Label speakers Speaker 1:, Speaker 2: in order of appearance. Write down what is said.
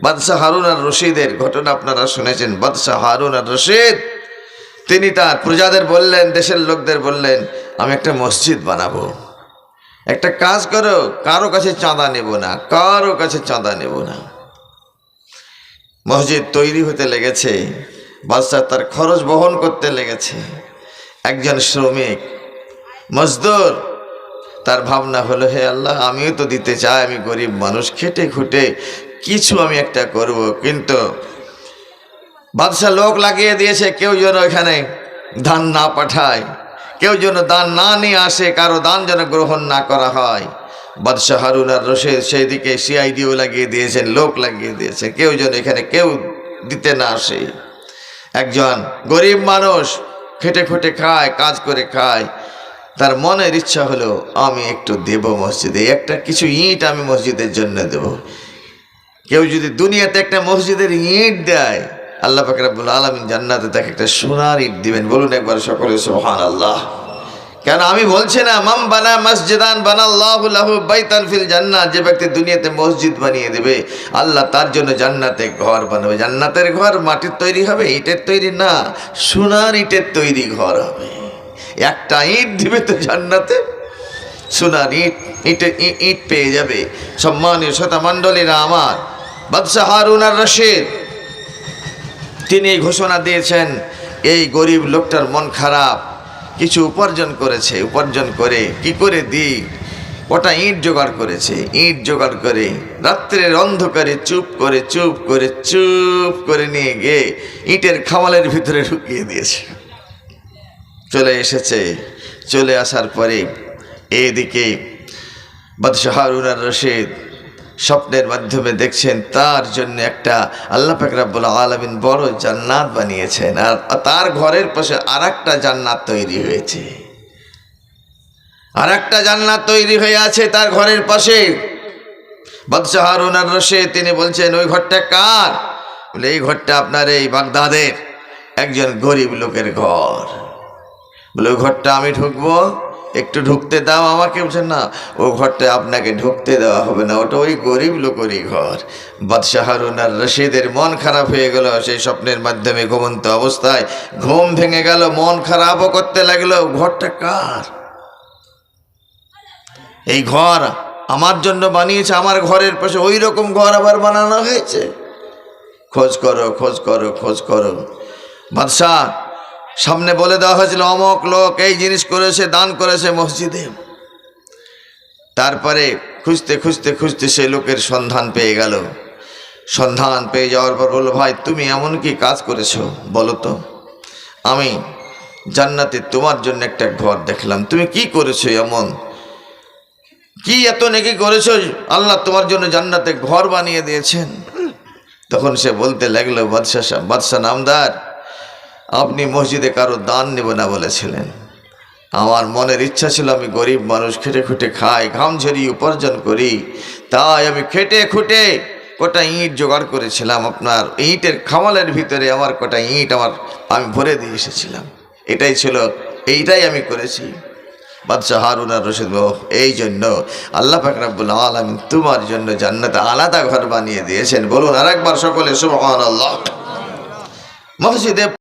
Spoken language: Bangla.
Speaker 1: বাদশাহ হারুন আর রশিদের ঘটনা আপনারা শুনেছেন। বাদশাহ হারুন আর রশিদ তিনি তার প্রজাদের বললেন, দেশের লোকদের বললেন, আমি একটা মসজিদ বানাবো, একটা কাজ করো, কারো কাছে চাঁদা নেব না, কারো কাছে চাঁদা নেব না। মসজিদ তৈরি হতে লেগেছে, বাদশাহ তার খরচ বহন করতে লেগেছে। একজন শ্রমিক মজদুর, তার ভাবনা হলো, হে আল্লাহ, আমিও তো দিতে চাই, আমি গরিব মানুষ, খেটে খুটে কিছু আমি একটা করব, কিন্তু বাদশাহ লোক লাগিয়ে দিয়েছে, কেউ যেন এখানে দান না পাঠায়, কেউ যেন দান না নিয়ে আসে, কারো দান যেন গ্রহণ না করা হয়। বাদশাহ হারুন আর রশিদ সেই দিকে সিআইডিও লাগিয়ে দিয়েছেন, লোক লাগিয়ে দিয়েছে, কেউ যেন এখানে কেউ দিতে না আসে। একজন গরিব মানুষ খেটে খুটে খায়, কাজ করে খায়, তার মনের ইচ্ছা হলো, আমি একটু দেব মসজিদে, একটা কিছু ইট আমি মসজিদের জন্য দেব। কেউ যদি দুনিয়াতে একটা মসজিদের ইট দেয়, আল্লাহ পাক রব্বুল আলামিন জান্নাতে তাকে একটা সোনার ইট দিবেন। বলুন একবার সকলে সুবহানাল্লাহ। কেন আমি বলছি না, মাম বানা মসজিদান বানাল্লাহু লাহু বাইতান ফিল জান্নাহ, যে ব্যক্তি দুনিয়াতে মসজিদ বানিয়ে দেবে, আল্লাহ তার জন্য জান্নাতে ঘর বানাবে। জান্নাতের ঘর মাটির তৈরি হবে, ইটের তৈরি না, সোনার ইটের তৈরি ঘর হবে। একটা ইট দিবে তো জান্নাতে, সোনার ইট, ইট পেয়ে যাবে। সম্মানীয় শ্রোতা মণ্ডলীরা আমার, বাদশাহ হারুন আর রশিদ তিনি ঘোষণা দিয়েছেন, এই গরিব লোকটার মন খারাপ, কিছু উপার্জন করেছে, উপার্জন করে কি করে দিই, ওটা ইট জোগাড় করেছে। ইট জোগাড় করে রাত্রের অন্ধকারে চুপ করে নিয়ে গিয়ে ইটের খামালের ভিতরে ঢুকিয়ে দিয়েছে। চলে এসেছে, চলে আসার পরে এইদিকে বাদশাহ হারুন আর রশিদ স্বপ্নের মাধ্যমে দেখছেন তার জন্য একটা আল্লাহ পাক রব্বুল আলামিন বড় জান্নাত বানিয়েছেন, আর তার ঘরের পাশে আর একটা জান্নাত তৈরি হয়েছে। আর একটা জান্নাত তৈরি হয়ে আছে তার ঘরের পাশে। বাদশাহ হারুন আর রশিদ তিনি বলছেন, ওই ঘরটা কার? বলে, এই ঘরটা আপনার এই বাগদাদের একজন গরিব লোকের ঘর। বলে, ওই ঘরটা আমি ঢুকবো, একটু ঢুকতে দাও আমাকে। বলছেন, না, ও ঘরটা আপনাকে ঢুকতে দেওয়া হবে না, ওটা ওই গরিব লোকেরই ঘর। বাদশাহ হারুন আর রশিদের মন খারাপ হয়ে গেল। সেই স্বপ্নের মাধ্যমে ঘুমন্ত অবস্থায় ঘুম ভেঙে গেল, মন খারাপও করতে লাগলো, ঘরটা কার? এই ঘর আমার জন্য বানিয়েছে, আমার ঘরের পাশে ওই রকম ঘর আবার বানানো হয়েছে। খোঁজ করো, খোঁজ করো, খোঁজ করো। বাদশাহ সামনে বলে দেওয়া হয়েছিল, অমক লোক এই জিনিস করেছে, দান করেছে মসজিদে। তারপরে খুঁজতে খুঁজতে খুঁজতে সেই লোকের সন্ধান পেয়ে গেল। সন্ধান পেয়ে যাওয়ার পর বলল, ভাই তুমি এমন কি কাজ করেছো বলো তো? আমি জান্নাতে তোমার জন্য একটা ঘর দেখলাম, তুমি কি করেছো এমন, কি এত নেকি করেছো, আল্লাহ তোমার জন্য জান্নাতে ঘর বানিয়ে দিয়েছেন। তখন সে বলতে লাগলো, বাদশাহ নামদার, আপনি মসজিদে কারো দান নেব না বলেছিলেন, আমার মনের ইচ্ছা ছিল, আমি গরিব মানুষ, খেটে খুটে খাই, ঘাম ঝরিয়ে উপার্জন করি, তাই আমি খেটে খুটে কটা ইট জোগাড় করেছিলাম, আপনার ইটের খামালের ভিতরে আমার কটা ইট আমি ভরে দিয়ে এসেছিলাম, এটাই ছিল, এইটাই আমি করেছি। বাদশাহ হারুন আর রশিদ, এই জন্য আল্লাহ পাক রব্বুল আলামিন তোমার জন্য জান্নাতে আলাদা ঘর বানিয়ে দিয়েছেন। বলুন আরেকবার সকলে সুবহানাল্লাহ। মসজিদে